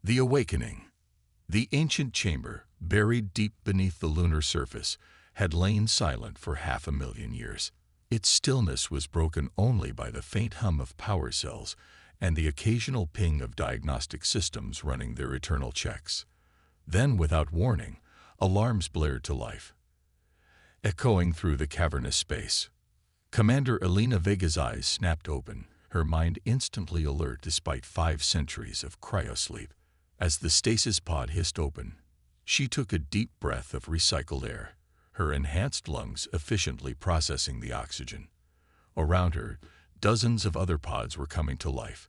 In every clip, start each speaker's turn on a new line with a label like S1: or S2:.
S1: The Awakening. The ancient chamber, buried deep beneath the lunar surface, had lain silent for 500,000 years. Its stillness was broken only by the faint hum of power cells and the occasional ping of diagnostic systems running their eternal checks. Then, without warning, alarms blared to life, echoing through the cavernous space. Commander Elena Vega's eyes snapped open, her mind instantly alert despite 5 centuries of cryosleep. As the stasis pod hissed open, she took a deep breath of recycled air, her enhanced lungs efficiently processing the oxygen. Around her, dozens of other pods were coming to life,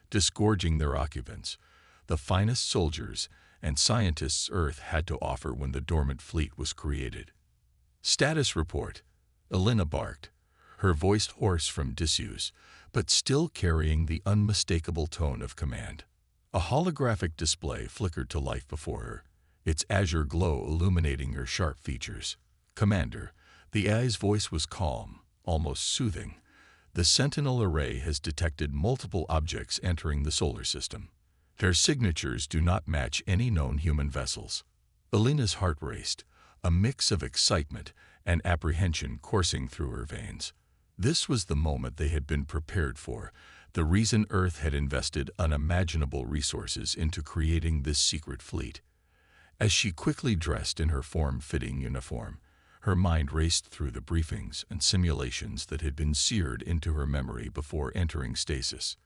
S1: disgorging their occupants, the finest soldiers and scientists Earth had to offer when the dormant fleet was created. "Status report," Elena barked, her voice hoarse from disuse, but still carrying the unmistakable tone of command. A holographic display flickered to life before her, its azure glow illuminating her sharp features. "Commander," the AI's voice was calm, almost soothing. "The Sentinel array has detected multiple objects entering the solar system. Their signatures do not match any known human vessels." Elena's heart raced, a mix of excitement and apprehension coursing through her veins. This was the moment they had been prepared for, the reason Earth had invested unimaginable resources into creating this secret fleet. As she quickly dressed in her form-fitting uniform, her mind raced through the briefings and simulations that had been seared into her memory before entering stasis.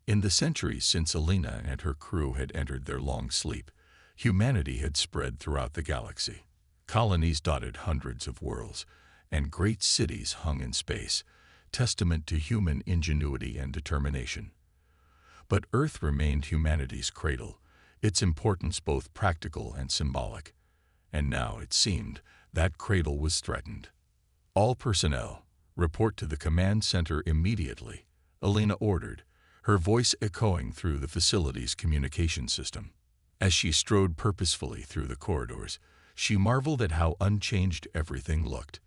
S1: In the centuries since Elena and her crew had entered their long sleep, humanity had spread throughout the galaxy. Colonies dotted hundreds of worlds, and great cities hung in space, testament to human ingenuity and determination. But Earth remained humanity's cradle, its importance both practical and symbolic. And now, it seemed, that cradle was threatened. "All personnel, report to the command center immediately," Elena ordered, her voice echoing through the facility's communication system. As she strode purposefully through the corridors, she marveled at how unchanged everything looked.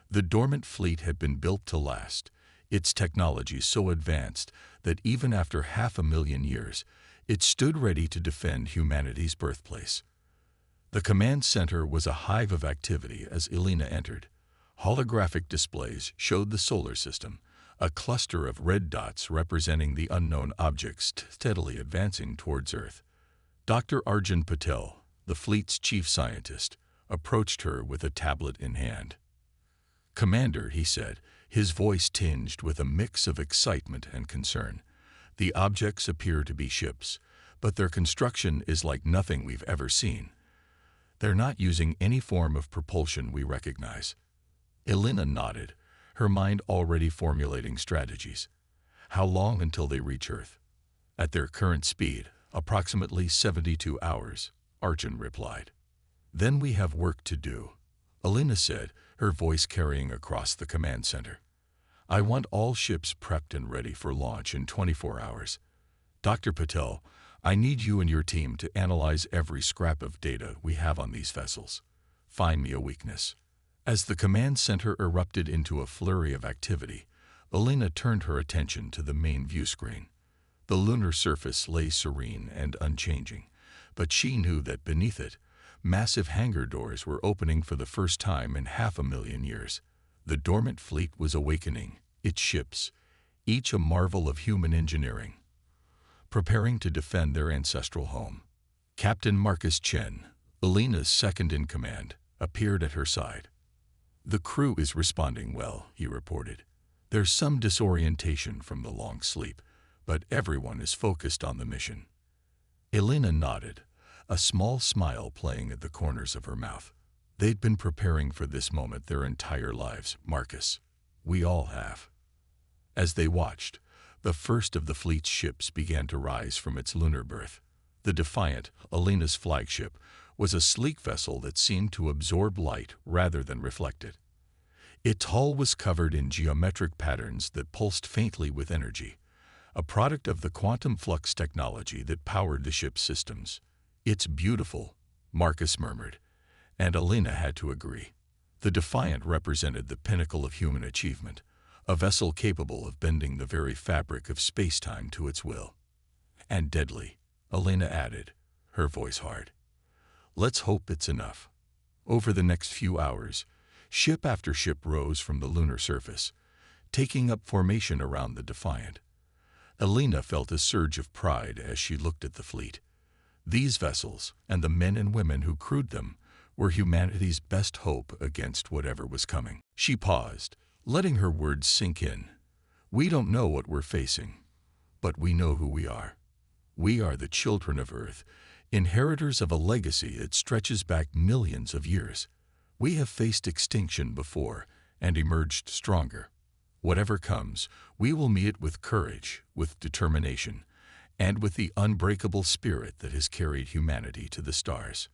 S1: The dormant fleet had been built to last, its technology so advanced that even after 500,000 years, it stood ready to defend humanity's birthplace. The command center was a hive of activity as Elena entered. Holographic displays showed the solar system, a cluster of red dots representing the unknown objects steadily advancing towards Earth. Dr. Arjun Patel, the fleet's chief scientist, approached her with a tablet in hand. "Commander," he said, his voice tinged with a mix of excitement and concern, "the objects appear to be ships, but their construction is like nothing we've ever seen. They're not using any form of propulsion we recognize." Elena nodded, her mind already formulating strategies. "How long until they reach Earth?" "At their current speed, approximately 72 hours, Arjun replied. "Then we have work to do," Elena said, her voice carrying across the command center. "I want all ships prepped and ready for launch in 24 hours. Dr. Patel, I need you and your team to analyze every scrap of data we have on these vessels. Find me a weakness." As the command center erupted into a flurry of activity, Elena turned her attention to the main view screen. The lunar surface lay serene and unchanging, but she knew that beneath it, massive hangar doors were opening for the first time in 500,000 years. The dormant fleet was awakening, its ships, each a marvel of human engineering, preparing to defend their ancestral home. Captain Marcus Chen, Elena's second-in-command, appeared at her side. "The crew is responding well," he reported. "There's some disorientation from the long sleep, but everyone is focused on the mission." Elena nodded, a small smile playing at the corners of her mouth. "They'd been preparing for this moment their entire lives, Marcus. We all have." As they watched, the first of the fleet's ships began to rise from its lunar berth. The Defiant, Elena's flagship, was a sleek vessel that seemed to absorb light rather than reflect it. Its hull was covered in geometric patterns that pulsed faintly with energy, a product of the quantum flux technology that powered the ship's systems. "It's beautiful," Marcus murmured, and Elena had to agree. The Defiant represented the pinnacle of human achievement, a vessel capable of bending the very fabric of space-time to its will. "And deadly," Elena added, her voice hard. Let's hope it's enough. Over the next few hours, ship after ship rose from the lunar surface, taking up formation around the Defiant. Elena felt a surge of pride as she looked at the fleet. These vessels, and the men and women who crewed them, were humanity's best hope against whatever was coming. She paused, letting her words sink in. We don't know what we're facing, but we know who we are. We are the children of Earth, inheritors of a legacy that stretches back millions of years. We have faced extinction before and emerged stronger. Whatever comes, we will meet it with courage, with determination, and with the unbreakable spirit that has carried humanity to the stars.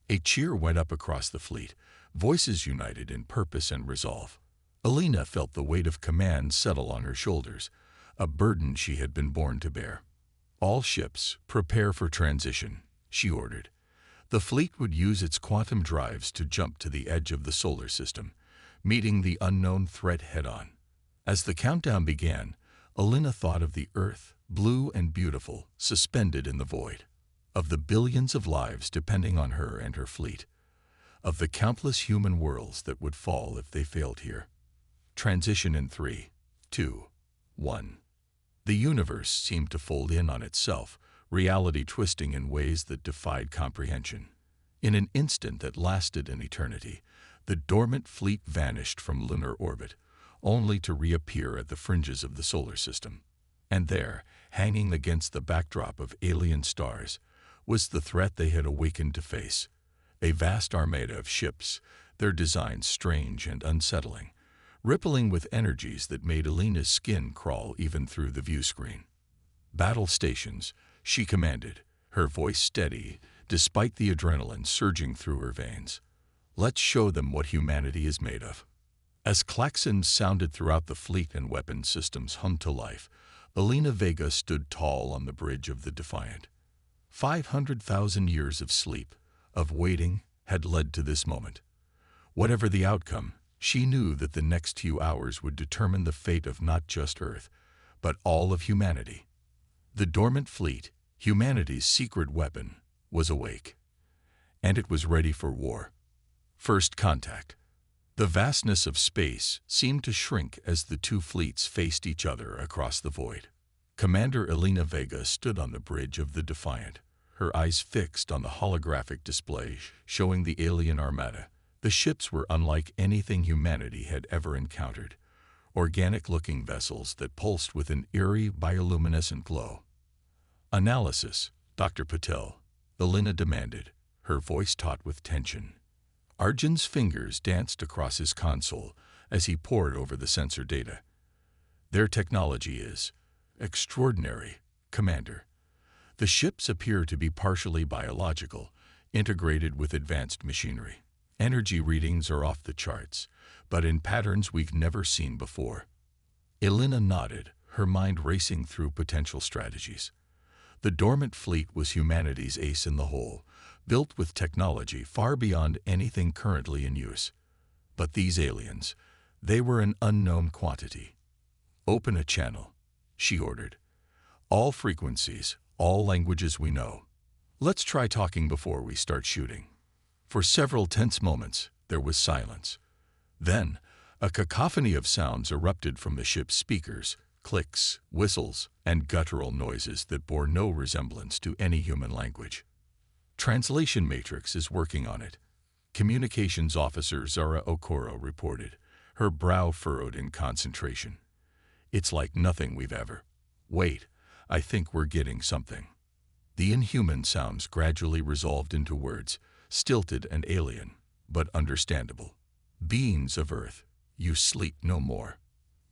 S1: A cheer went up across the fleet, voices united in purpose and resolve. Elena felt the weight of command settle on her shoulders, a burden she had been born to bear. All ships, prepare for transition, she ordered. The fleet would use its quantum drives to jump to the edge of the solar system, meeting the unknown threat head-on. As the countdown began, Elena thought of the Earth, blue and beautiful, suspended in the void, of the billions of lives depending on her and her fleet, of the countless human worlds that would fall if they failed here. Transition in 3, 2, 1. The universe seemed to fold in on itself, reality twisting in ways that defied comprehension. In an instant that lasted an eternity, the dormant fleet vanished from lunar orbit, only to reappear at the fringes of the solar system. And there, hanging against the backdrop of alien stars, was the threat they had awakened to face. A vast armada of ships, their designs strange and unsettling, rippling with energies that made Elena's skin crawl even through the view screen. Battle stations, she commanded, her voice steady, despite the adrenaline surging through her veins. Let's show them what humanity is made of. As klaxons sounded throughout the fleet and weapon systems hummed to life, Elena Vega stood tall on the bridge of the Defiant. 500,000 years of sleep, of waiting, had led to this moment. Whatever the outcome, she knew that the next few hours would determine the fate of not just Earth, but all of humanity. The dormant fleet, humanity's secret weapon, was awake. And it was ready for war. First contact. The vastness of space seemed to shrink as the two fleets faced each other across the void. Commander Elena Vega stood on the bridge of the Defiant, her eyes fixed on the holographic display showing the alien Armada. The ships were unlike anything humanity had ever encountered, organic-looking vessels that pulsed with an eerie bioluminescent glow. Analysis, Dr. Patel, Elena demanded, her voice taut with tension. Arjun's fingers danced across his console as he pored over the sensor data. Their technology is extraordinary, Commander. The ships appear to be partially biological, integrated with advanced machinery. Energy readings are off the charts, but in patterns we've never seen before. Elena nodded, her mind racing through potential strategies. The dormant fleet was humanity's ace in the hole, built with technology far beyond anything currently in use. But these aliens, they were an unknown quantity. Open a channel, she ordered. All frequencies, all languages we know. Let's try talking before we start shooting. For several tense moments, there was silence. Then, a cacophony of sounds erupted from the ship's speakers, clicks, whistles, and guttural noises that bore no resemblance to any human language. Translation Matrix is working on it, Communications Officer Zara Okoro reported, her brow furrowed in concentration. It's like nothing we've ever. Wait, I think we're getting something. The inhuman sounds gradually resolved into words, stilted and alien, but understandable. Beings of Earth, you sleep no more.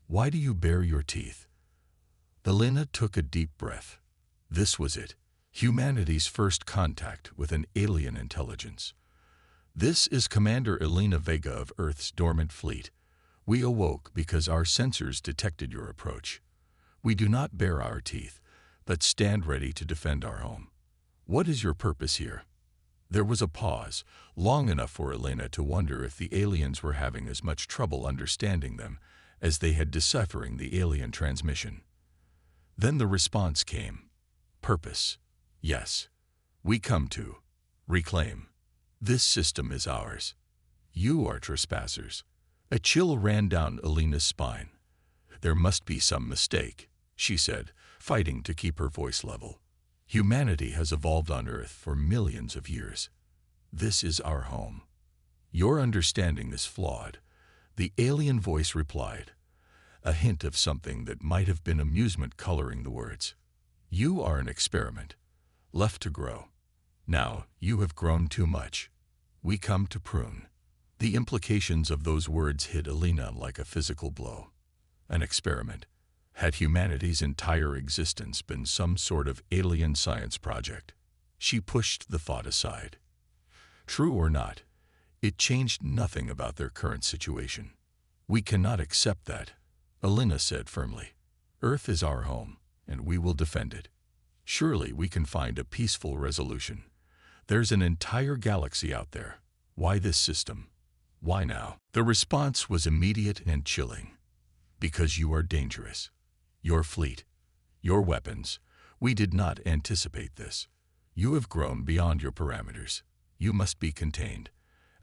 S1: Why do you bare your teeth? Elena took a deep breath. This was it. Humanity's first contact with an alien intelligence. This is Commander Elena Vega of Earth's dormant fleet. We awoke because our sensors detected your approach. We do not bare our teeth, but stand ready to defend our home. What is your purpose here? There was a pause, long enough for Elena to wonder if the aliens were having as much trouble understanding them as they had deciphering the alien transmission. Then the response came. Purpose. Yes, we come to reclaim. This system is ours. You are trespassers. A chill ran down Alina's spine. There must be some mistake, she said, fighting to keep her voice level. Humanity has evolved on Earth for millions of years. This is our home. Your understanding is flawed, the alien voice replied, a hint of something that might have been amusement coloring the words. You are an experiment, left to grow. Now you have grown too much. We come to prune. The implications of those words hit Alina like a physical blow. An experiment. Had humanity's entire existence been some sort of alien science project? She pushed the thought aside. True or not, it changed nothing about their current situation. We cannot accept that, Alina said firmly. Earth is our home, and we will defend it. Surely we can find a peaceful resolution. There's an entire galaxy out there. Why this system? Why now? The response was immediate and chilling. Because you are dangerous. Your fleet, your weapons. We did not anticipate this. You have grown beyond your parameters. You must be contained.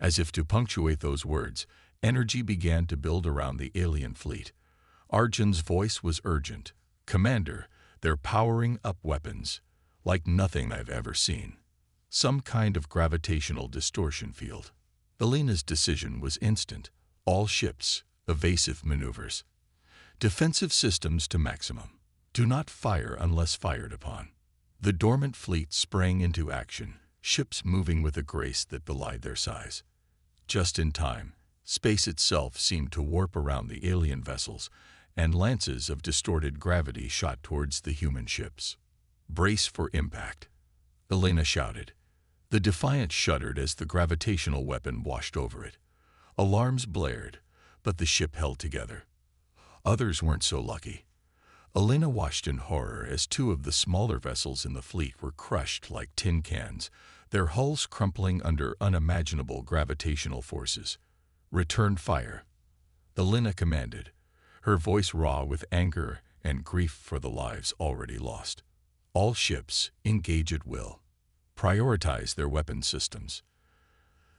S1: As if to punctuate those words, energy began to build around the alien fleet. Arjun's voice was urgent. Commander, they're powering up weapons, like nothing I've ever seen. Some kind of gravitational distortion field. Alina's decision was instant. All ships, evasive maneuvers. Defensive systems to maximum. Do not fire unless fired upon. The dormant fleet sprang into action, ships moving with a grace that belied their size. Just in time, space itself seemed to warp around the alien vessels, and lances of distorted gravity shot towards the human ships. Brace for impact, Alina shouted. The Defiant shuddered as the gravitational weapon washed over it. Alarms blared, but the ship held together. Others weren't so lucky. Alina watched in horror as two of the smaller vessels in the fleet were crushed like tin cans, their hulls crumpling under unimaginable gravitational forces. Return fire, Alina commanded, her voice raw with anger and grief for the lives already lost. All ships, engage at will. Prioritize their weapon systems.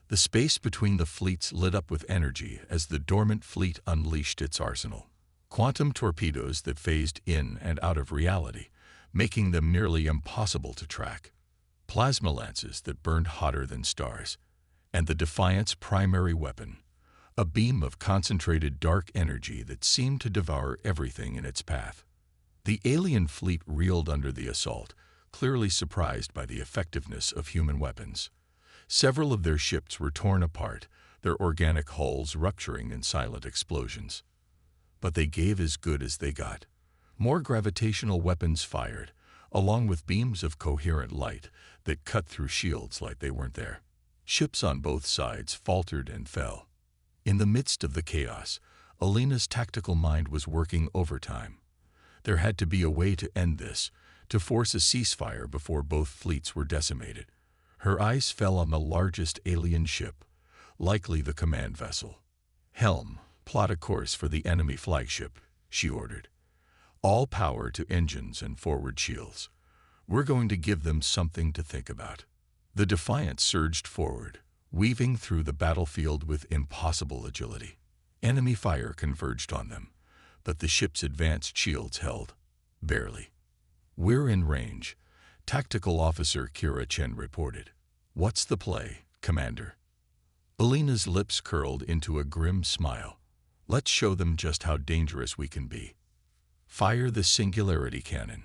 S1: The space between the fleets lit up with energy as the dormant fleet unleashed its arsenal. Quantum torpedoes that phased in and out of reality, making them nearly impossible to track. Plasma lances that burned hotter than stars. And the Defiant's primary weapon, a beam of concentrated dark energy that seemed to devour everything in its path. The alien fleet reeled under the assault, clearly surprised by the effectiveness of human weapons. Several of their ships were torn apart, their organic hulls rupturing in silent explosions. But they gave as good as they got. More gravitational weapons fired, along with beams of coherent light that cut through shields like they weren't there. Ships on both sides faltered and fell. In the midst of the chaos, Alina's tactical mind was working overtime. There had to be a way to end this, to force a ceasefire before both fleets were decimated. Her eyes fell on the largest alien ship, likely the command vessel. Helm, plot a course for the enemy flagship, she ordered. All power to engines and forward shields. We're going to give them something to think about. The Defiant surged forward, weaving through the battlefield with impossible agility. Enemy fire converged on them, but the ship's advanced shields held. Barely. We're in range, Tactical Officer Kira Chen reported. What's the play, Commander? Alina's lips curled into a grim smile. Let's show them just how dangerous we can be. Fire the singularity cannon.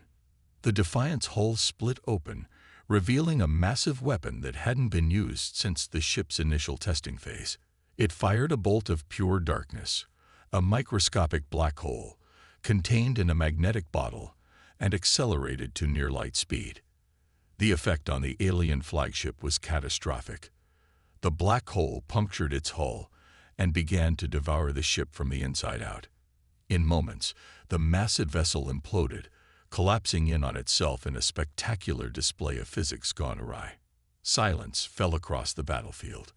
S1: The Defiant's hull split open, revealing a massive weapon that hadn't been used since the ship's initial testing phase. It fired a bolt of pure darkness, a microscopic black hole, contained in a magnetic bottle, and accelerated to near-light speed. The effect on the alien flagship was catastrophic. The black hole punctured its hull and began to devour the ship from the inside out. In moments, the massive vessel imploded, collapsing in on itself in a spectacular display of physics gone awry. Silence fell across the battlefield.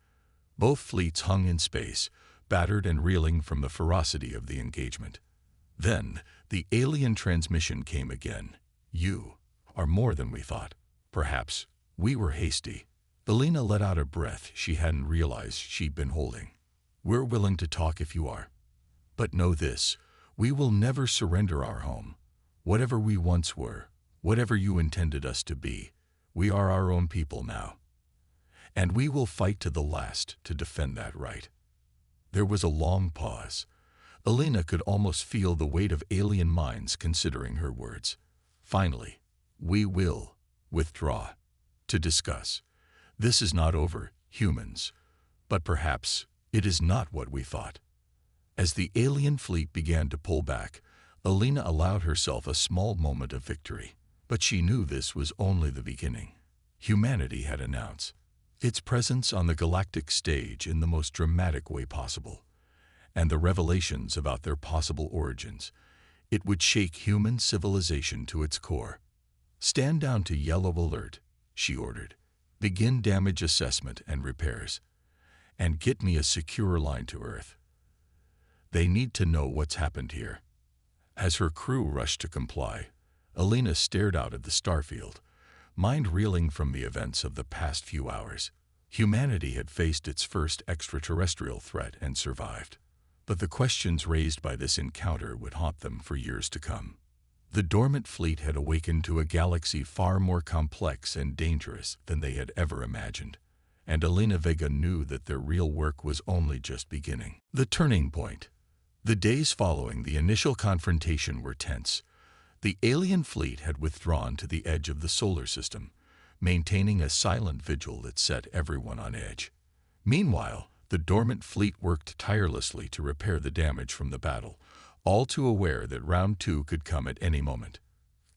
S1: Both fleets hung in space, battered and reeling from the ferocity of the engagement. Then, the alien transmission came again. You are more than we thought. Perhaps we were hasty. Elena let out a breath she hadn't realized she'd been holding. We're willing to talk if you are. But know this, we will never surrender our home. Whatever we once were, whatever you intended us to be, we are our own people now. And we will fight to the last to defend that right. There was a long pause. Elena could almost feel the weight of alien minds considering her words. Finally, we will withdraw to discuss. This is not over, humans. But perhaps it is not what we thought. As the alien fleet began to pull back, Elena allowed herself a small moment of victory. But she knew this was only the beginning. Humanity had announced its presence on the galactic stage in the most dramatic way possible, and the revelations about their possible origins. It would shake human civilization to its core. Stand down to yellow alert, she ordered. Begin damage assessment and repairs. And get me a secure line to Earth. They need to know what's happened here. As her crew rushed to comply, Elena stared out at the starfield, mind reeling from the events of the past few hours. Humanity had faced its first extraterrestrial threat and survived. But the questions raised by this encounter would haunt them for years to come. The dormant fleet had awakened to a galaxy far more complex and dangerous than they had ever imagined, and Elena Vega knew that their real work was only just beginning. The turning point. The days following the initial confrontation were tense. The alien fleet had withdrawn to the edge of the solar system, maintaining a silent vigil that set everyone on edge. Meanwhile, the dormant fleet worked tirelessly to repair the damage from the battle, all too aware that round two could come at any moment.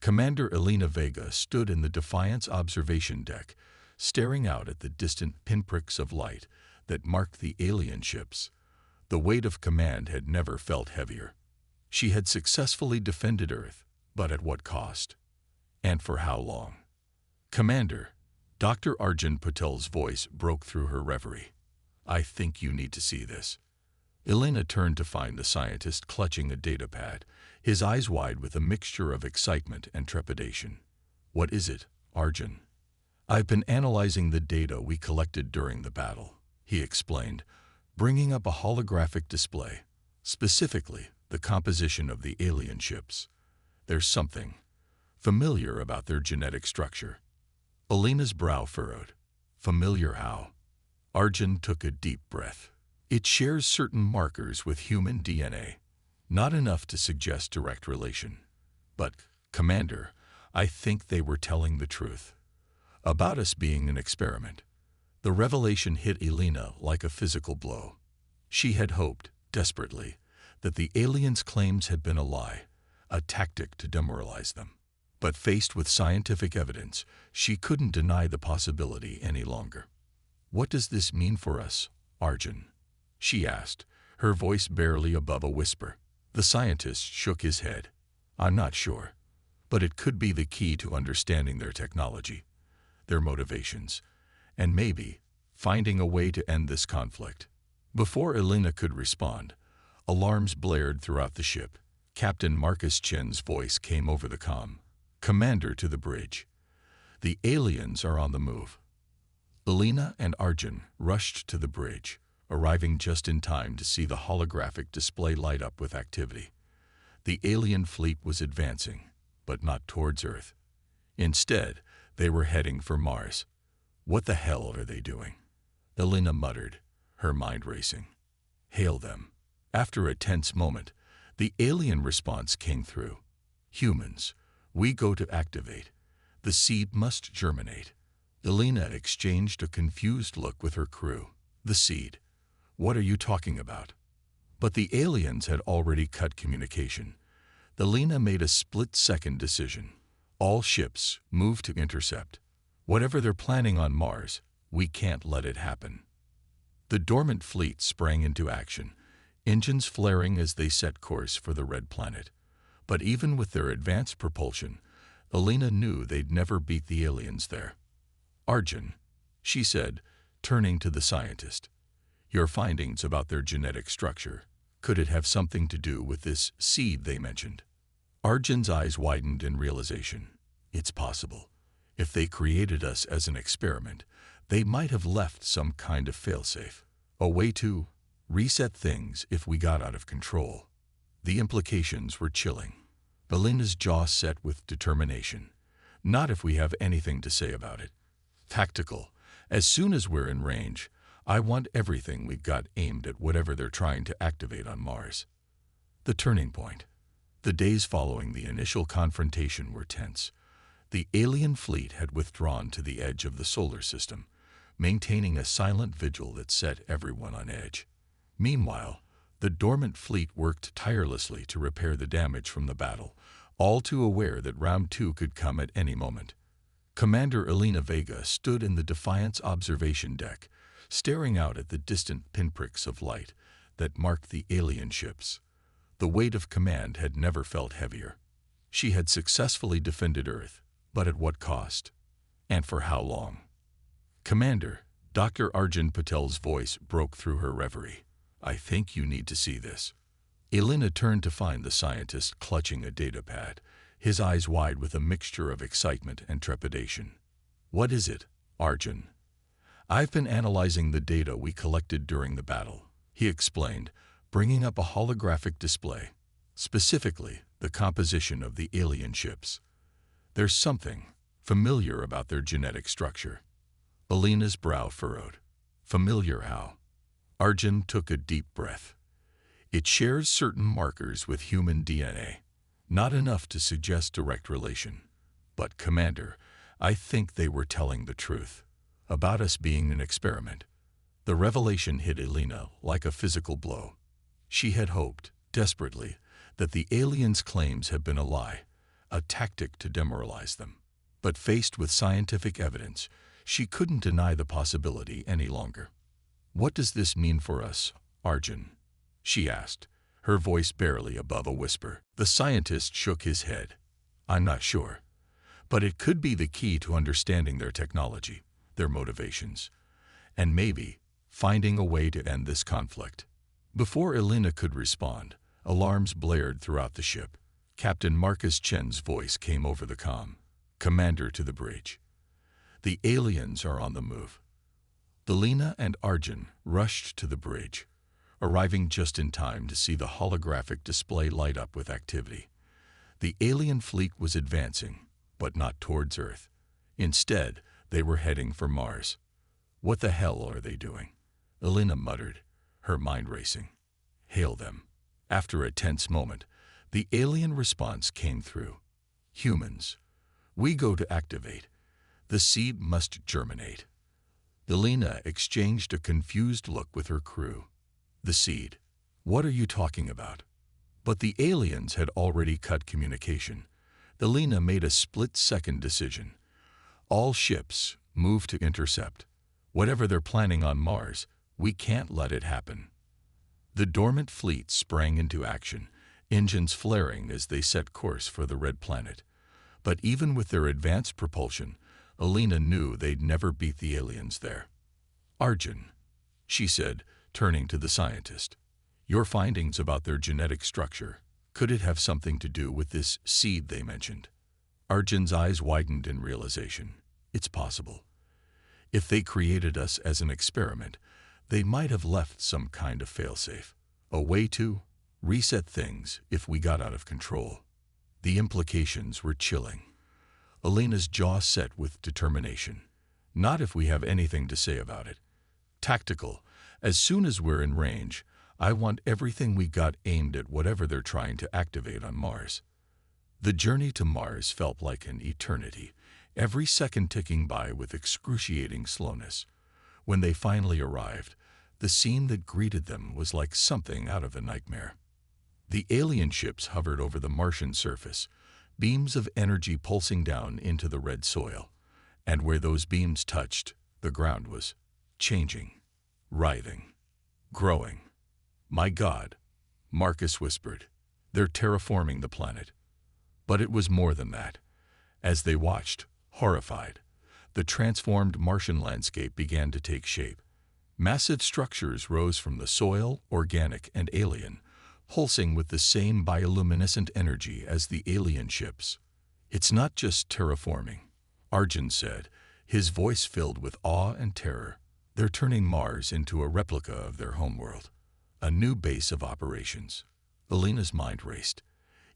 S1: Commander Elena Vega stood in the Defiance observation deck, staring out at the distant pinpricks of light that marked the alien ships. The weight of command had never felt heavier. She had successfully defended Earth, but at what cost? And for how long? Commander, Dr. Arjun Patel's voice broke through her reverie. I think you need to see this. Elena turned to find the scientist clutching a datapad, his eyes wide with a mixture of excitement and trepidation. What is it, Arjun? I've been analyzing the data we collected during the battle, he explained, bringing up a holographic display, specifically the composition of the alien ships. There's something familiar about their genetic structure. Elena's brow furrowed. Familiar how? Arjun took a deep breath. It shares certain markers with human DNA. Not enough to suggest direct relation. But, Commander, I think they were telling the truth. About us being an experiment. The revelation hit Elena like a physical blow. She had hoped, desperately, that the aliens' claims had been a lie, a tactic to demoralize them. But faced with scientific evidence, she couldn't deny the possibility any longer. What does this mean for us, Arjun? She asked, her voice barely above a whisper. The scientist shook his head. I'm not sure, but it could be the key to understanding their technology, their motivations, and maybe finding a way to end this conflict. Before Elena could respond, alarms blared throughout the ship. Captain Marcus Chen's voice came over the comm. Commander to the bridge. The aliens are on the move. Elena and Arjun rushed to the bridge, arriving just in time to see the holographic display light up with activity. The alien fleet was advancing, but not towards Earth. Instead, they were heading for Mars. What the hell are they doing? Elena muttered, her mind racing. Hail them. After a tense moment, the alien response came through. Humans, we go to activate. The seed must germinate. Elena exchanged a confused look with her crew. The seed. What are you talking about? But the aliens had already cut communication. Elena made a split-second decision. All ships move to intercept. Whatever they're planning on Mars, we can't let it happen. The dormant fleet sprang into action, engines flaring as they set course for the Red Planet. But even with their advanced propulsion, Elena knew they'd never beat the aliens there. Arjun, she said, turning to the scientist. Your findings about their genetic structure, could it have something to do with this seed they mentioned? Arjun's eyes widened in realization. It's possible. If they created us as an experiment, they might have left some kind of failsafe, a way to reset things if we got out of control. The implications were chilling. Elena's jaw set with determination. Not if we have anything to say about it. Tactical. As soon as we're in range, I want everything we've got aimed at whatever they're trying to activate on Mars. The turning point. The days following the initial confrontation were tense. The alien fleet had withdrawn to the edge of the solar system, maintaining a silent vigil that set everyone on edge. Meanwhile, the dormant fleet worked tirelessly to repair the damage from the battle, all too aware that round two could come at any moment. Commander Elena Vega stood in the Defiance observation deck, staring out at the distant pinpricks of light that marked the alien ships. The weight of command had never felt heavier. She had successfully defended Earth, but at what cost? And for how long? Commander, Dr. Arjun Patel's voice broke through her reverie. I think you need to see this. Elena turned to find the scientist clutching a datapad, his eyes wide with a mixture of excitement and trepidation. What is it, Arjun? I've been analyzing the data we collected during the battle, he explained, bringing up a holographic display, specifically the composition of the alien ships. There's something familiar about their genetic structure. Elena's brow furrowed. Familiar how? Arjun took a deep breath. It shares certain markers with human DNA. Not enough to suggest direct relation. But, Commander, I think they were telling the truth about us being an experiment. The revelation hit Elena like a physical blow. She had hoped, desperately, that the aliens' claims had been a lie, a tactic to demoralize them. But faced with scientific evidence, she couldn't deny the possibility any longer. What does this mean for us, Arjun? She asked, her voice barely above a whisper. The scientist shook his head. I'm not sure. But it could be the key to understanding their technology, their motivations, and maybe finding a way to end this conflict. Before Elena could respond, alarms blared throughout the ship. Captain Marcus Chen's voice came over the comm. Commander to the bridge. The aliens are on the move. Elena and Arjun rushed to the bridge, arriving just in time to see the holographic display light up with activity. The alien fleet was advancing, but not towards Earth. Instead, they were heading for Mars. What the hell are they doing? Elena muttered, her mind racing. Hail them. After a tense moment, the alien response came through. Humans. We go to activate. The seed must germinate. Elena exchanged a confused look with her crew. The seed. What are you talking about? But the aliens had already cut communication. Elena made a split-second decision. All ships move to intercept. Whatever they're planning on Mars, we can't let it happen. The dormant fleet sprang into action, engines flaring as they set course for the Red Planet. But even with their advanced propulsion, Elena knew they'd never beat the aliens there. Arjun, she said, turning to the scientist. Your findings about their genetic structure, could it have something to do with this seed they mentioned? Arjun's eyes widened in realization. It's possible. If they created us as an experiment, they might have left some kind of failsafe, a way to reset things if we got out of control. The implications were chilling. Elena's jaw set with determination. Not if we have anything to say about it. Tactical. As soon as we're in range, I want everything we got aimed at whatever they're trying to activate on Mars. The journey to Mars felt like an eternity, every second ticking by with excruciating slowness. When they finally arrived, the scene that greeted them was like something out of a nightmare. The alien ships hovered over the Martian surface, beams of energy pulsing down into the red soil. And where those beams touched, the ground was changing, writhing, growing. My God, Marcus whispered, they're terraforming the planet. But it was more than that. As they watched, horrified, the transformed Martian landscape began to take shape. Massive structures rose from the soil, organic and alien, pulsing with the same bioluminescent energy as the alien ships. It's not just terraforming, Arjun said, his voice filled with awe and terror. "They're turning Mars into a replica of their homeworld. A new base of operations." Alina's mind raced.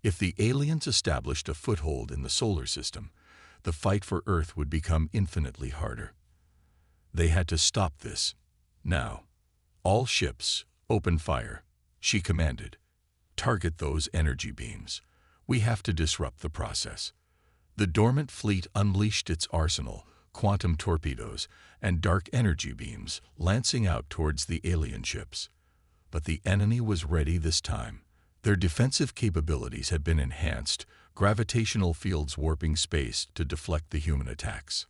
S1: If the aliens established a foothold in the solar system, the fight for Earth would become infinitely harder. They had to stop this. Now. "All ships, open fire," she commanded. "Target those energy beams. We have to disrupt the process." The dormant fleet unleashed its arsenal, quantum torpedoes and dark energy beams lancing out towards the alien ships. But the enemy was ready this time. Their defensive capabilities had been enhanced, gravitational fields warping space to deflect the human attacks.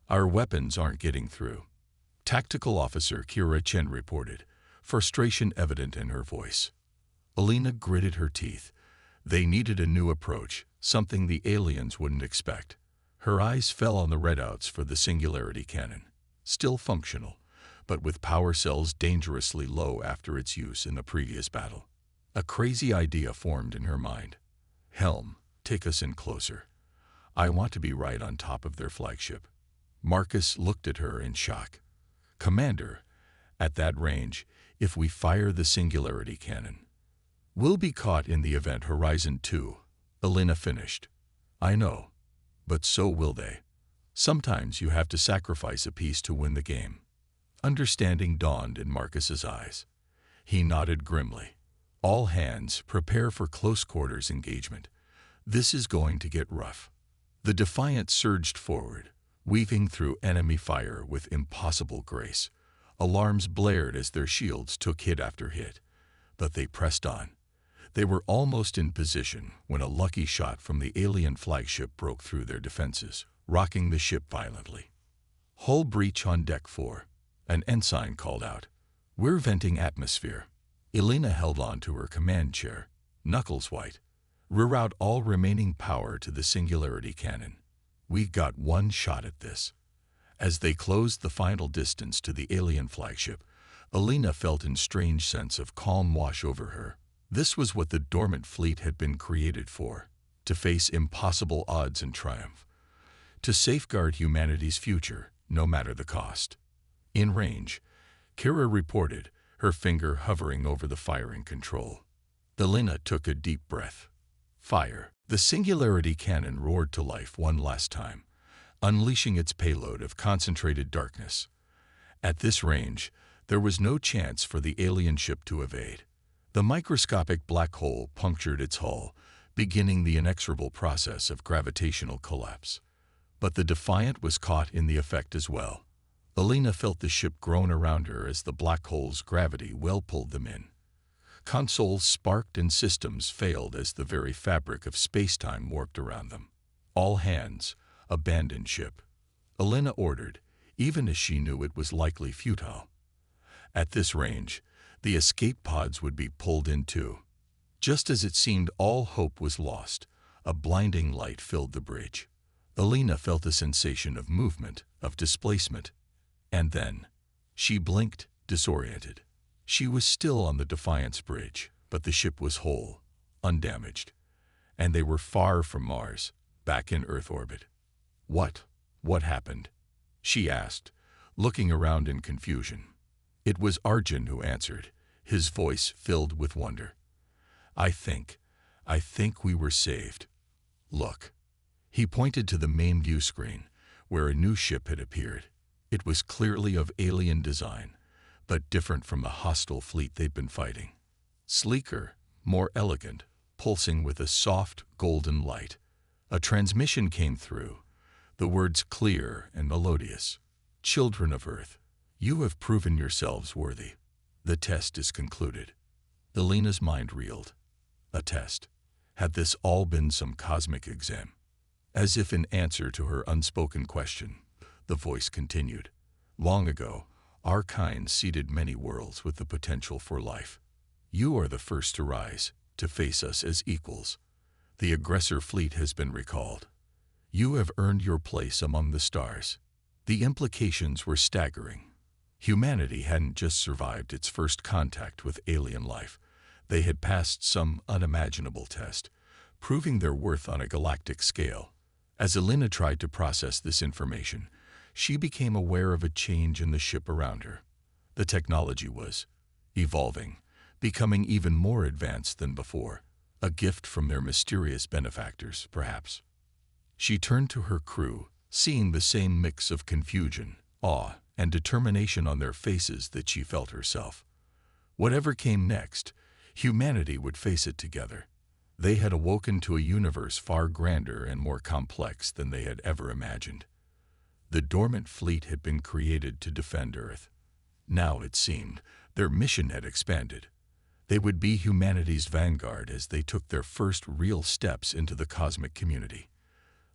S1: "Our weapons aren't getting through," Tactical Officer Kira Chen reported, frustration evident in her voice. Alina gritted her teeth. They needed a new approach, something the aliens wouldn't expect. Her eyes fell on the readouts for the singularity cannon, still functional, but with power cells dangerously low after its use in the previous battle. A crazy idea formed in her mind. "Helm, take us in closer. I want to be right on top of their flagship." Marcus looked at her in shock. "Commander, at that range, if we fire the singularity cannon, we'll be caught in the Event Horizon 2, Alina finished. "I know, but so will they. Sometimes you have to sacrifice a piece to win the game." Understanding dawned in Marcus's eyes. He nodded grimly. "All hands, prepare for close quarters engagement. This is going to get rough." The Defiant surged forward, weaving through enemy fire with impossible grace. Alarms blared as their shields took hit after hit, but they pressed on. They were almost in position when a lucky shot from the alien flagship broke through their defenses, rocking the ship violently. "Hull breach on deck 4, an ensign called out. "We're venting atmosphere." Elena held on to her command chair, knuckles white. "Reroute all remaining power to the singularity cannon. We've got one shot at this." As they closed the final distance to the alien flagship, Elena felt a strange sense of calm wash over her. This was what the dormant fleet had been created for, to face impossible odds and triumph, to safeguard humanity's future, no matter the cost. In range, Kira reported, her finger hovering over the firing control. Elena took a deep breath. "Fire." The singularity cannon roared to life one last time, unleashing its payload of concentrated darkness. At this range, there was no chance for the alien ship to evade. The microscopic black hole punctured its hull, beginning the inexorable process of gravitational collapse. But the Defiant was caught in the effect as well. Elena felt the ship groan around her as the black hole's gravity well pulled them in. Consoles sparked and systems failed as the very fabric of space-time warped around them. "All hands, abandon ship," Elena ordered, even as she knew it was likely futile. At this range, the escape pods would be pulled in too. Just as it seemed all hope was lost, a blinding light filled the bridge. Elena felt a sensation of movement, of displacement. And then, she blinked, disoriented. She was still on the Defiance bridge, but the ship was whole, undamaged. And they were far from Mars, back in Earth orbit. What happened?" she asked, looking around in confusion. It was Arjun who answered, his voice filled with wonder. I think we were saved. Look." He pointed to the main view screen, where a new ship had appeared. It was clearly of alien design, but different from the hostile fleet they'd been fighting. Sleeker, more elegant, pulsing with a soft, golden light. A transmission came through, the words clear and melodious. "Children of Earth, you have proven yourselves worthy. The test is concluded." Elena's mind reeled. A test. Had this all been some cosmic exam? As if in answer to her unspoken question, the voice continued. "Long ago, our kind seeded many worlds with the potential for life. You are the first to rise, to face us as equals. The aggressor fleet has been recalled. You have earned your place among the stars." The implications were staggering. Humanity hadn't just survived its first contact with alien life. They had passed some unimaginable test, proving their worth on a galactic scale. As Elena tried to process this information, she became aware of a change in the ship around her. The technology was evolving, becoming even more advanced than before, a gift from their mysterious benefactors, perhaps. She turned to her crew, seeing the same mix of confusion, awe, and determination on their faces that she felt herself. Whatever came next, humanity would face it together. They had awoken to a universe far grander and more complex than they had ever imagined. The dormant fleet had been created to defend Earth. Now, it seemed, their mission had expanded. They would be humanity's vanguard as they took their first real steps into the cosmic community.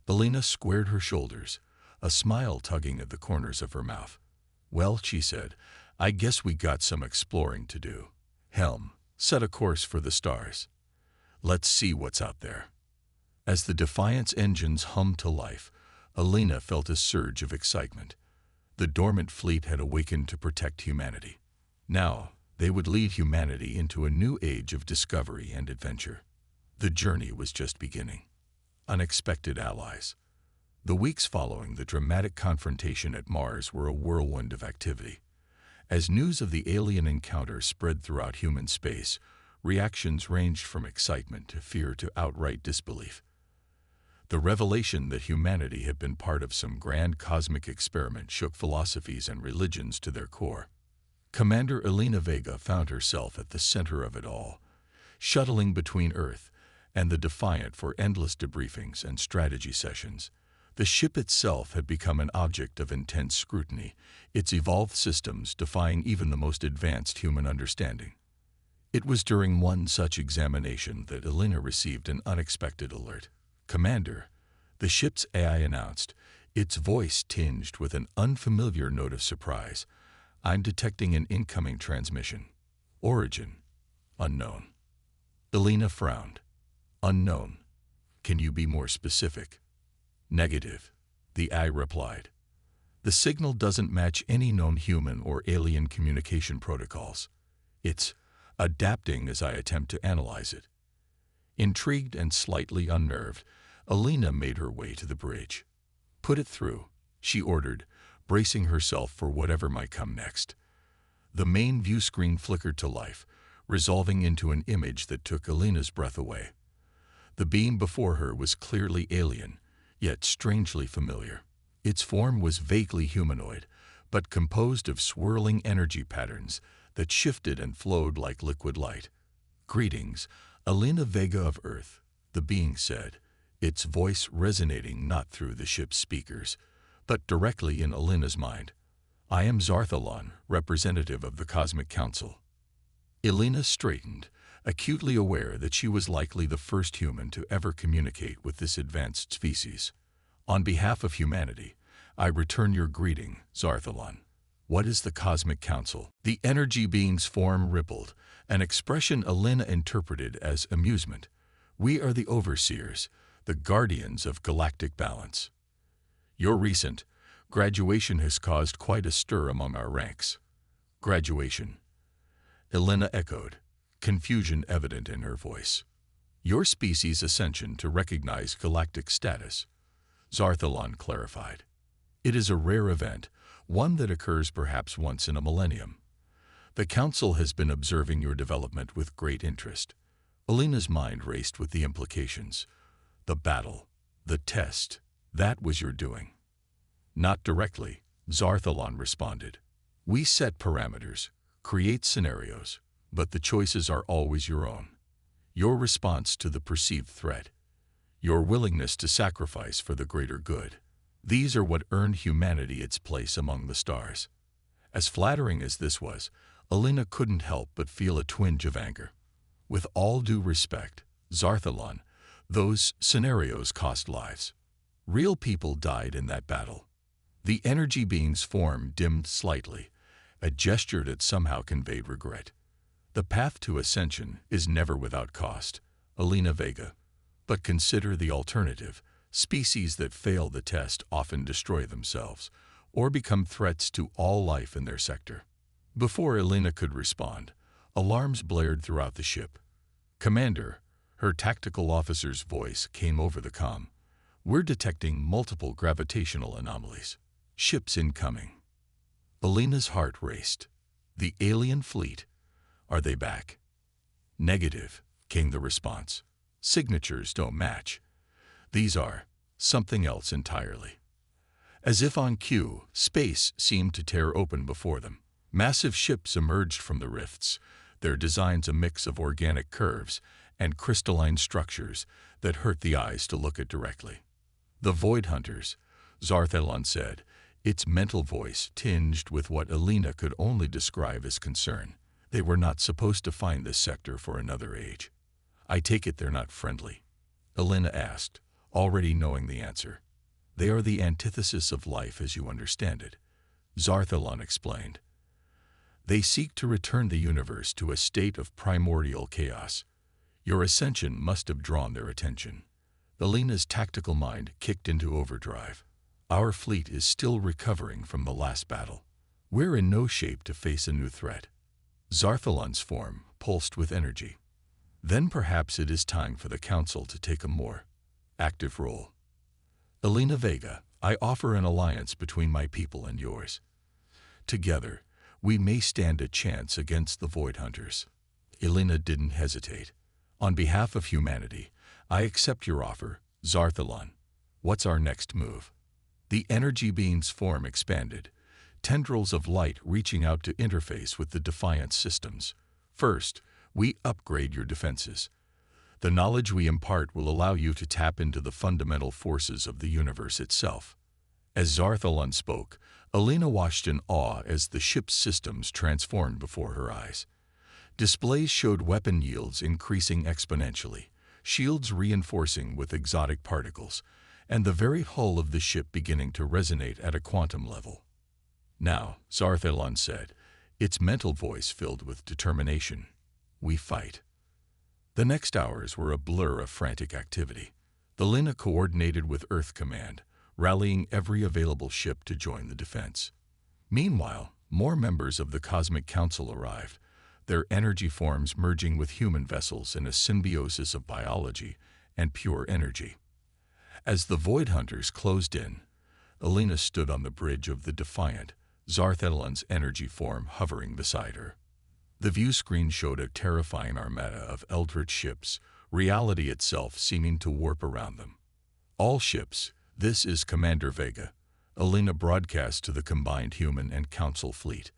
S1: Elena squared her shoulders, a smile tugging at the corners of her mouth. "Well," she said, "I guess we got some exploring to do. Helm, set a course for the stars. Let's see what's out there." As the Defiant's engines hummed to life, Elena felt a surge of excitement. The dormant fleet had awakened to protect humanity. Now, they would lead humanity into a new age of discovery and adventure. The journey was just beginning. Unexpected allies. The weeks following the dramatic confrontation at Mars were a whirlwind of activity. As news of the alien encounter spread throughout human space, reactions ranged from excitement to fear to outright disbelief. The revelation that humanity had been part of some grand cosmic experiment shook philosophies and religions to their core. Commander Elena Vega found herself at the center of it all, shuttling between Earth and the Defiant for endless debriefings and strategy sessions. The ship itself had become an object of intense scrutiny, its evolved systems defying even the most advanced human understanding. It was during one such examination that Elena received an unexpected alert. "Commander," the ship's AI announced, its voice tinged with an unfamiliar note of surprise, "I'm detecting an incoming transmission. Origin: unknown." Elena frowned. "Unknown? Can you be more specific?" "Negative," the AI replied. "The signal doesn't match any known human or alien communication protocols. It's adapting as I attempt to analyze it." Intrigued and slightly unnerved, Elena made her way to the bridge. "Put it through," she ordered, bracing herself for whatever might come next. The main view screen flickered to life, resolving into an image that took Elena's breath away. The being before her was clearly alien, yet strangely familiar. Its form was vaguely humanoid, but composed of swirling energy patterns that shifted and flowed like liquid light. "Greetings, Elena Vega of Earth," the being said, its voice resonating not through the ship's speakers, but directly in Elena's mind. "I am Zarthalon, representative of the Cosmic Council." Elena straightened, acutely aware that she was likely the first human to ever communicate with this advanced species. "On behalf of humanity, I return your greeting, Zarthalon. What is the Cosmic Council?" The energy being's form rippled, an expression Elena interpreted as amusement. "We are the overseers, the guardians of galactic balance. Your recent graduation has caused quite a stir among our ranks." "Graduation?" Elena echoed, confusion evident in her voice. "Your species' ascension to recognize galactic status," Zarthalon clarified. "It is a rare event, one that occurs perhaps once in a millennium. The Council has been observing your development with great interest." Elena's mind raced with the implications. "The battle, the test, that was your doing." "Not directly," Zarthalon responded. "We set parameters, create scenarios, but the choices are always your own. Your response to the perceived threat, your willingness to sacrifice for the greater good, these are what earned humanity its place among the stars." As flattering as this was, Elena couldn't help but feel a twinge of anger. "With all due respect, Zarthalon, those scenarios cost lives. Real people died in that battle." The energy being's form dimmed slightly, a gesture that somehow conveyed regret. "The path to ascension is never without cost, Elena Vega. But consider the alternative. Species that fail the test often destroy themselves, or become threats to all life in their sector." Before Elena could respond, alarms blared throughout the ship. "Commander," her tactical officer's voice came over the comm. We're detecting multiple gravitational anomalies. Ships incoming. Alina's heart raced. The alien fleet. Are they back? Negative, came the response. Signatures don't match. These are something else entirely. As if on cue, space seemed to tear open before them. Massive ships emerged from the rifts, their designs a mix of organic curves and crystalline structures that hurt the eyes to look at directly. The Void Hunters, Zarthelon said, its mental voice tinged with what Alina could only describe as concern. They were not supposed to find this sector for another age. I take it they're not friendly? Alina asked, already knowing the answer. They are the antithesis of life as you understand it, Zarthelon explained. They seek to return the universe to a state of primordial chaos. Your ascension must have drawn their attention. Alina's tactical mind kicked into overdrive. Our fleet is still recovering from the last battle. We're in no shape to face a new threat. Zarthelon's form pulsed with energy. Then perhaps it is time for the Council to take a more active role. Alina Vega, I offer an alliance between my people and yours. Together, we may stand a chance against the Void Hunters. Alina didn't hesitate. On behalf of humanity, I accept your offer, Zarthelon. What's our next move? The energy being's form expanded, tendrils of light reaching out to interface with the Defiance systems. First, we upgrade your defenses. The knowledge we impart will allow you to tap into the fundamental forces of the universe itself. As Zarthelon spoke, Alina watched in awe as the ship's systems transformed before her eyes. Displays showed weapon yields increasing exponentially, shields reinforcing with exotic particles, and the very hull of the ship beginning to resonate at a quantum level. Now, Zarthelon said, its mental voice filled with determination, we fight. The next hours were a blur of frantic activity. Alina coordinated with Earth Command, rallying every available ship to join the defense. Meanwhile, more members of the Cosmic Council arrived, their energy forms merging with human vessels in a symbiosis of biology and pure energy. As the Void Hunters closed in, Alina stood on the bridge of the Defiant, Zarthelon's energy form hovering beside her. The view screen showed a terrifying armada of eldritch ships, reality itself seeming to warp around them. All ships, this is Commander Vega, Alina broadcast to the combined human and council fleet.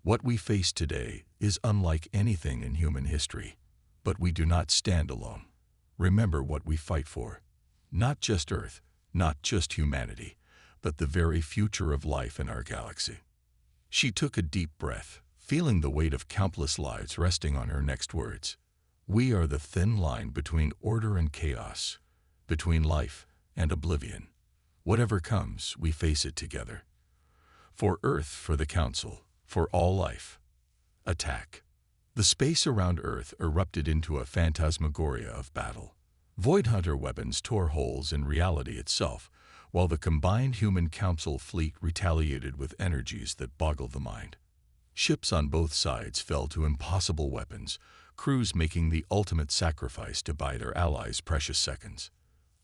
S1: What we face today is unlike anything in human history, but we do not stand alone. Remember what we fight for. Not just Earth, not just humanity, but the very future of life in our galaxy. She took a deep breath, feeling the weight of countless lives resting on her next words. We are the thin line between order and chaos, between life and oblivion. Whatever comes, we face it together. For Earth, for the Council, for all life. Attack. The space around Earth erupted into a phantasmagoria of battle. Void Hunter weapons tore holes in reality itself, while the combined human council fleet retaliated with energies that boggled the mind. Ships on both sides fell to impossible weapons, crews making the ultimate sacrifice to buy their allies precious seconds.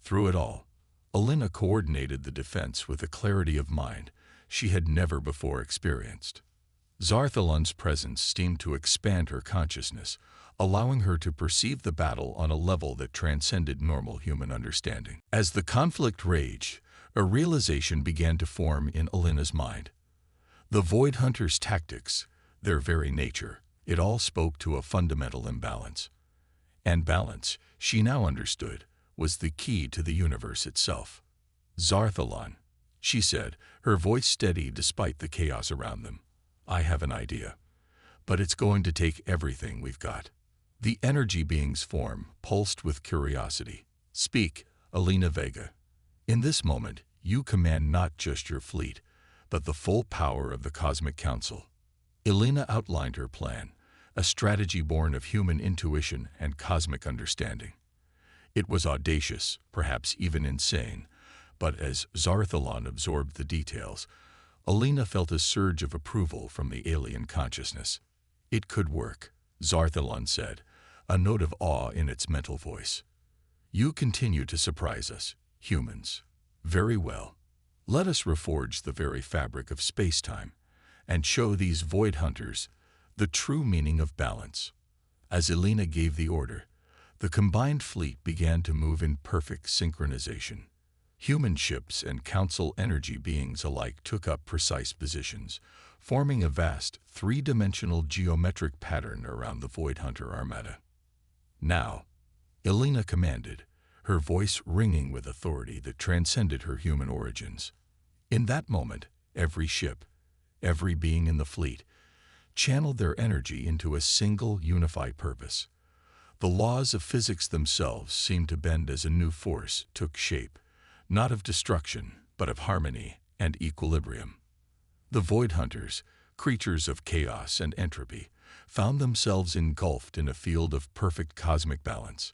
S1: Through it all, Alina coordinated the defense with a clarity of mind she had never before experienced. Zarthelon's presence seemed to expand her consciousness, allowing her to perceive the battle on a level that transcended normal human understanding. As the conflict raged, a realization began to form in Alina's mind. The Void Hunters' tactics, their very nature, it all spoke to a fundamental imbalance. And balance, she now understood, was the key to the universe itself. Zarthelon, she said, her voice steady despite the chaos around them. I have an idea, but it's going to take everything we've got. The energy being's form pulsed with curiosity. Speak, Alina Vega. In this moment, you command not just your fleet, but the full power of the Cosmic Council. Alina outlined her plan, a strategy born of human intuition and cosmic understanding. It was audacious, perhaps even insane, but as Zarthelon absorbed the details, Alina felt a surge of approval from the alien consciousness. It could work, Zarthelon said, a note of awe in its mental voice. You continue to surprise us. Humans. Very well. Let us reforge the very fabric of space-time and show these void hunters the true meaning of balance. As Elena gave the order, the combined fleet began to move in perfect synchronization. Human ships and council energy beings alike took up precise positions, forming a vast, three-dimensional geometric pattern around the Void Hunter Armada. Now, Elena commanded, her voice ringing with authority that transcended her human origins. In that moment, every ship, every being in the fleet, channeled their energy into a single unified purpose. The laws of physics themselves seemed to bend as a new force took shape, not of destruction, but of harmony and equilibrium. The Void Hunters, creatures of chaos and entropy, found themselves engulfed in a field of perfect cosmic balance.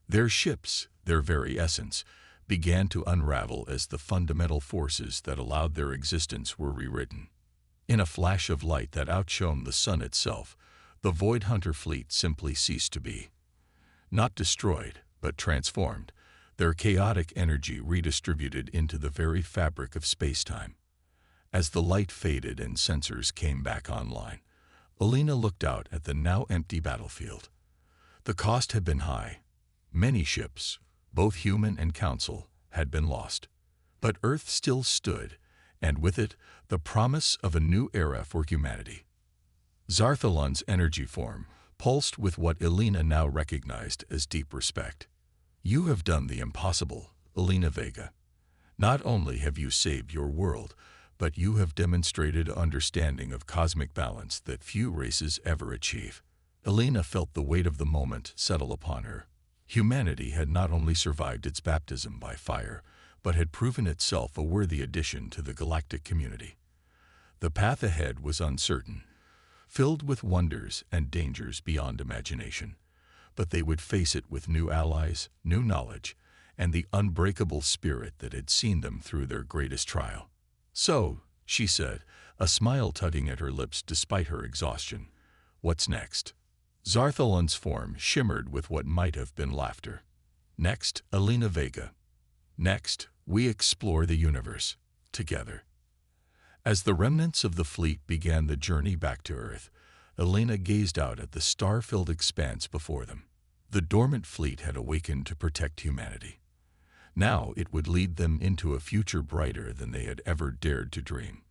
S1: Their ships, their very essence, began to unravel as the fundamental forces that allowed their existence were rewritten. In a flash of light that outshone the sun itself, the Void Hunter fleet simply ceased to be. Not destroyed, but transformed, their chaotic energy redistributed into the very fabric of space-time. As the light faded and sensors came back online, Elena looked out at the now empty battlefield. The cost had been high. Many ships, both human and council, had been lost. But Earth still stood, and with it, the promise of a new era for humanity. Zarthalon's energy form pulsed with what Elena now recognized as deep respect. You have done the impossible, Elena Vega. Not only have you saved your world, but you have demonstrated understanding of cosmic balance that few races ever achieve. Elena felt the weight of the moment settle upon her. Humanity had not only survived its baptism by fire, but had proven itself a worthy addition to the galactic community. The path ahead was uncertain, filled with wonders and dangers beyond imagination, but they would face it with new allies, new knowledge, and the unbreakable spirit that had seen them through their greatest trial. So, she said, a smile tugging at her lips despite her exhaustion, what's next? Zarthalon's form shimmered with what might have been laughter. Next, Elena Vega. Next, we explore the universe, together. As the remnants of the fleet began the journey back to Earth, Elena gazed out at the star-filled expanse before them. The dormant fleet had awakened to protect humanity. Now it would lead them into a future brighter than they had ever dared to dream.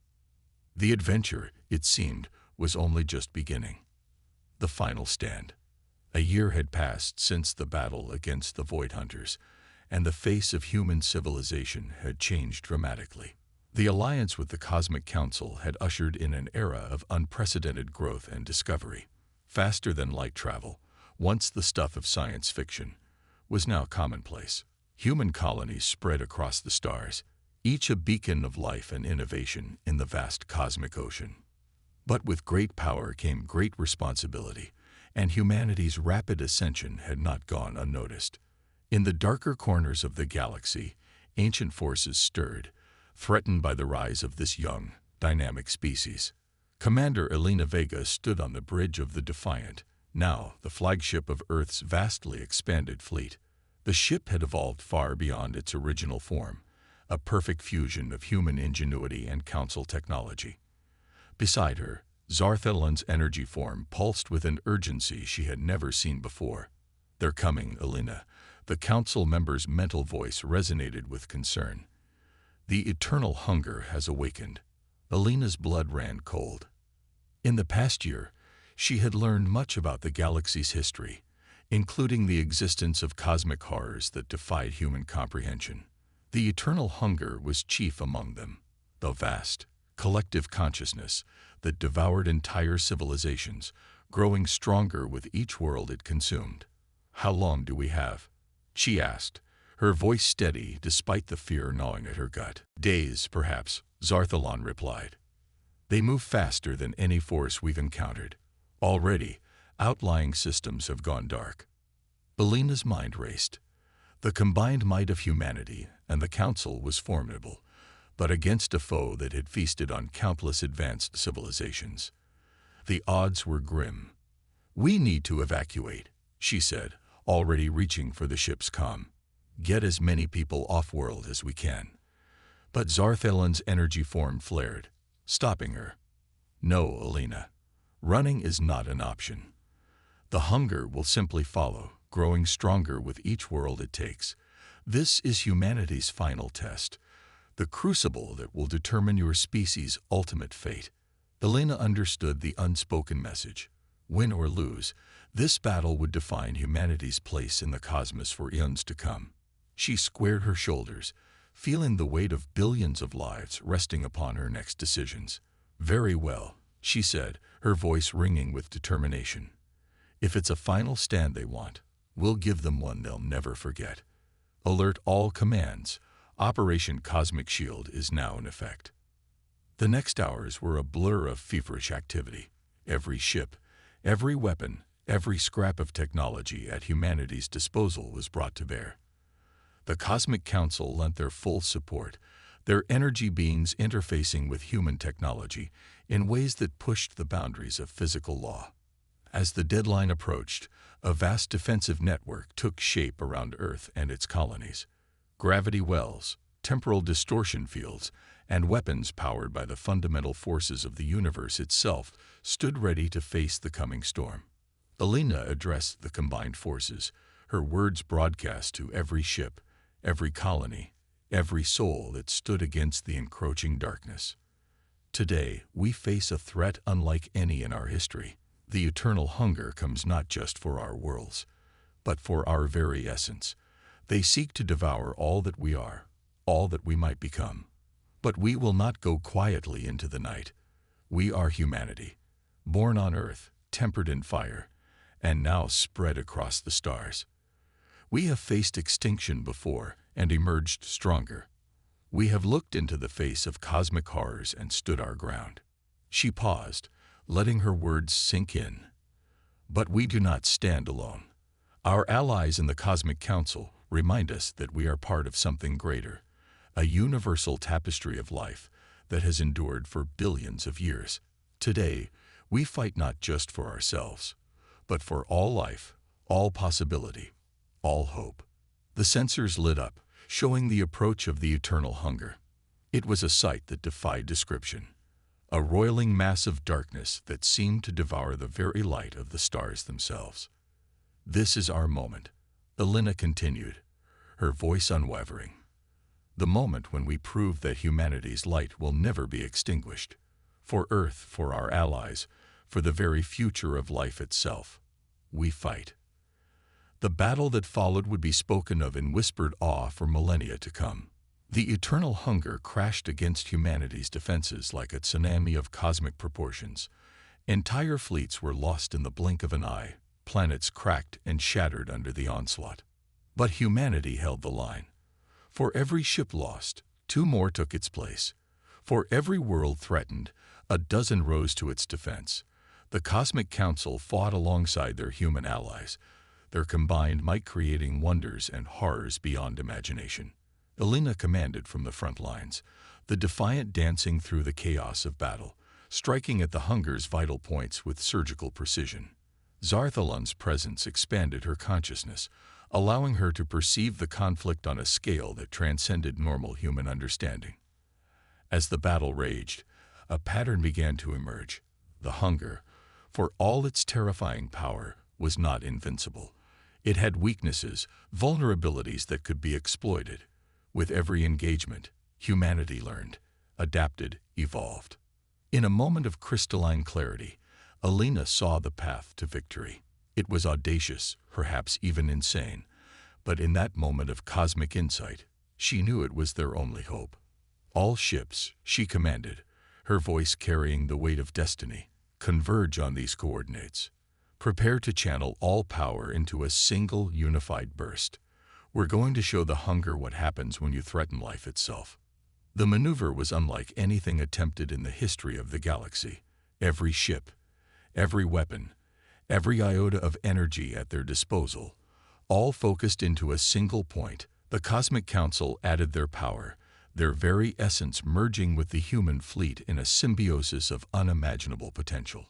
S1: The adventure, it seemed, was only just beginning. The final stand. A year had passed since the battle against the Void Hunters, and the face of human civilization had changed dramatically. The alliance with the Cosmic Council had ushered in an era of unprecedented growth and discovery. Faster than light travel, once the stuff of science fiction, was now commonplace. Human colonies spread across the stars, each a beacon of life and innovation in the vast cosmic ocean. But with great power came great responsibility, and humanity's rapid ascension had not gone unnoticed. In the darker corners of the galaxy, ancient forces stirred, threatened by the rise of this young, dynamic species. Commander Elena Vega stood on the bridge of the Defiant, now the flagship of Earth's vastly expanded fleet. The ship had evolved far beyond its original form, a perfect fusion of human ingenuity and council technology. Beside her, Zarthalon's energy form pulsed with an urgency she had never seen before. They're coming, Elena. The council member's mental voice resonated with concern. The eternal hunger has awakened. Elena's blood ran cold. In the past year, she had learned much about the galaxy's history, including the existence of cosmic horrors that defied human comprehension. The eternal hunger was chief among them, the vast, collective consciousness that devoured entire civilizations, growing stronger with each world it consumed. How long do we have? She asked, her voice steady despite the fear gnawing at her gut. Days, perhaps, Zarthalon replied. They move faster than any force we've encountered. Already, outlying systems have gone dark. Elena's mind raced. The combined might of humanity and the Council was formidable, but against a foe that had feasted on countless advanced civilizations. The odds were grim. We need to evacuate, she said, already reaching for the ship's comm. Get as many people off-world as we can. But Zarthalan's energy form flared, stopping her. No, Alina. Running is not an option. The hunger will simply follow, growing stronger with each world it takes. This is humanity's final test, the crucible that will determine your species' ultimate fate. Alina understood the unspoken message. Win or lose, this battle would define humanity's place in the cosmos for eons to come. She squared her shoulders, feeling the weight of billions of lives resting upon her next decisions. Very well, she said, her voice ringing with determination. If it's a final stand they want, we'll give them one they'll never forget. Alert all commands. Operation Cosmic Shield is now in effect. The next hours were a blur of feverish activity. Every ship, every weapon, every scrap of technology at humanity's disposal was brought to bear. The Cosmic Council lent their full support, their energy beings interfacing with human technology in ways that pushed the boundaries of physical law. As the deadline approached, a vast defensive network took shape around Earth and its colonies. Gravity wells, temporal distortion fields, and weapons powered by the fundamental forces of the universe itself stood ready to face the coming storm. Alina addressed the combined forces, her words broadcast to every ship, every colony, every soul that stood against the encroaching darkness. Today, we face a threat unlike any in our history. The eternal hunger comes not just for our worlds, but for our very essence. They seek to devour all that we are, all that we might become. But we will not go quietly into the night. We are humanity, born on earth, tempered in fire, and now spread across the stars. We have faced extinction before and emerged stronger. We have looked into the face of cosmic horrors and stood our ground. She paused, letting her words sink in. But we do not stand alone. Our allies in the Cosmic Council remind us that we are part of something greater, a universal tapestry of life that has endured for billions of years. Today, we fight not just for ourselves, but for all life, all possibility, all hope. The sensors lit up, showing the approach of the eternal hunger. It was a sight that defied description, a roiling mass of darkness that seemed to devour the very light of the stars themselves. This is our moment, Alina continued, her voice unwavering. The moment when we prove that humanity's light will never be extinguished. For Earth, for our allies, for the very future of life itself. We fight. The battle that followed would be spoken of in whispered awe for millennia to come. The eternal hunger crashed against humanity's defenses like a tsunami of cosmic proportions. Entire fleets were lost in the blink of an eye, planets cracked and shattered under the onslaught. But humanity held the line. For every ship lost, 2 more took its place. For every world threatened, a dozen rose to its defense. The Cosmic Council fought alongside their human allies, their combined might creating wonders and horrors beyond imagination. Alina commanded from the front lines, the defiant dancing through the chaos of battle, striking at the hunger's vital points with surgical precision. Zarthalan's presence expanded her consciousness, allowing her to perceive the conflict on a scale that transcended normal human understanding. As the battle raged, a pattern began to emerge. The hunger, for all its terrifying power, was not invincible. It had weaknesses, vulnerabilities that could be exploited. With every engagement, humanity learned, adapted, evolved. In a moment of crystalline clarity, Alina saw the path to victory. It was audacious, perhaps even insane, but in that moment of cosmic insight, she knew it was their only hope. All ships, she commanded, her voice carrying the weight of destiny, converge on these coordinates. Prepare to channel all power into a single unified burst. We're going to show the hunger what happens when you threaten life itself. The maneuver was unlike anything attempted in the history of the galaxy. Every ship, every weapon, every iota of energy at their disposal, all focused into a single point. The Cosmic Council added their power, their very essence merging with the human fleet in a symbiosis of unimaginable potential.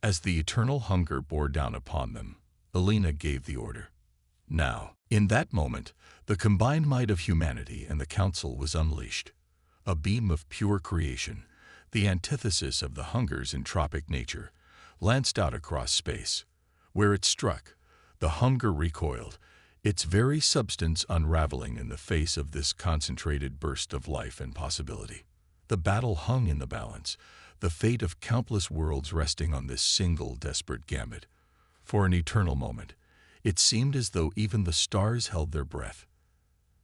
S1: As the eternal hunger bore down upon them, Alina gave the order. Now, in that moment, the combined might of humanity and the Council was unleashed. A beam of pure creation, the antithesis of the hunger's entropic nature, lanced out across space. Where it struck, the hunger recoiled, its very substance unraveling in the face of this concentrated burst of life and possibility. The battle hung in the balance, the fate of countless worlds resting on this single desperate gambit. For an eternal moment, it seemed as though even the stars held their breath.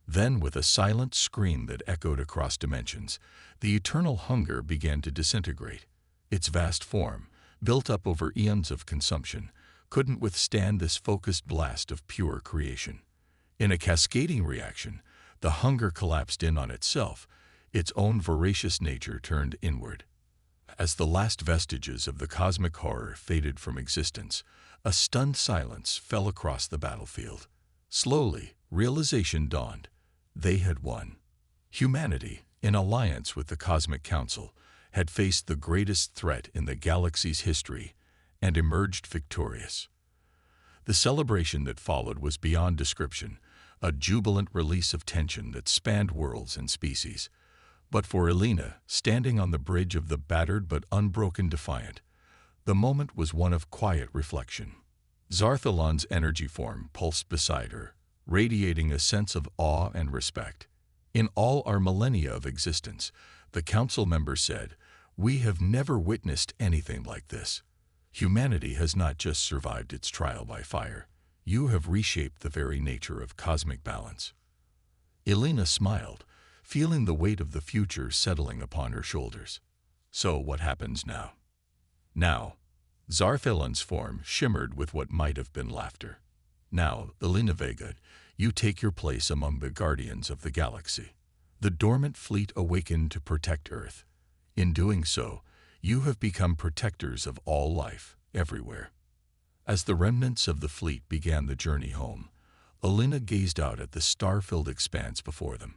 S1: Then, with a silent scream that echoed across dimensions, the eternal hunger began to disintegrate. Its vast form, built up over eons of consumption, couldn't withstand this focused blast of pure creation. In a cascading reaction, the hunger collapsed in on itself, its own voracious nature turned inward. As the last vestiges of the cosmic horror faded from existence, a stunned silence fell across the battlefield. Slowly, realization dawned. They had won. Humanity, in alliance with the Cosmic Council, had faced the greatest threat in the galaxy's history and emerged victorious. The celebration that followed was beyond description, a jubilant release of tension that spanned worlds and species. But for Elena, standing on the bridge of the battered but unbroken Defiant, the moment was one of quiet reflection. Zarthalon's energy form pulsed beside her, radiating a sense of awe and respect. In all our millennia of existence, the Council member said, we have never witnessed anything like this. Humanity has not just survived its trial by fire. You have reshaped the very nature of cosmic balance. Elena smiled, feeling the weight of the future settling upon her shoulders. So what happens now? Now, Zarthalon's form shimmered with what might have been laughter. Now, Elena Vega, you take your place among the guardians of the galaxy. The dormant fleet awakened to protect Earth. In doing so, you have become protectors of all life, everywhere. As the remnants of the fleet began the journey home, Elena gazed out at the star-filled expanse before them.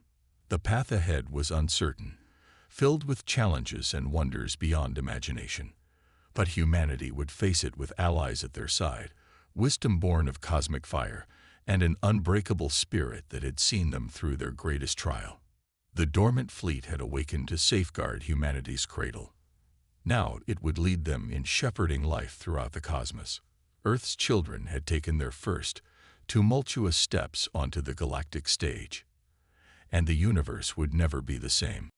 S1: The path ahead was uncertain, filled with challenges and wonders beyond imagination. But humanity would face it with allies at their side, wisdom born of cosmic fire, and an unbreakable spirit that had seen them through their greatest trial. The dormant fleet had awakened to safeguard humanity's cradle. Now it would lead them in shepherding life throughout the cosmos. Earth's children had taken their first, tumultuous steps onto the galactic stage. And the universe would never be the same.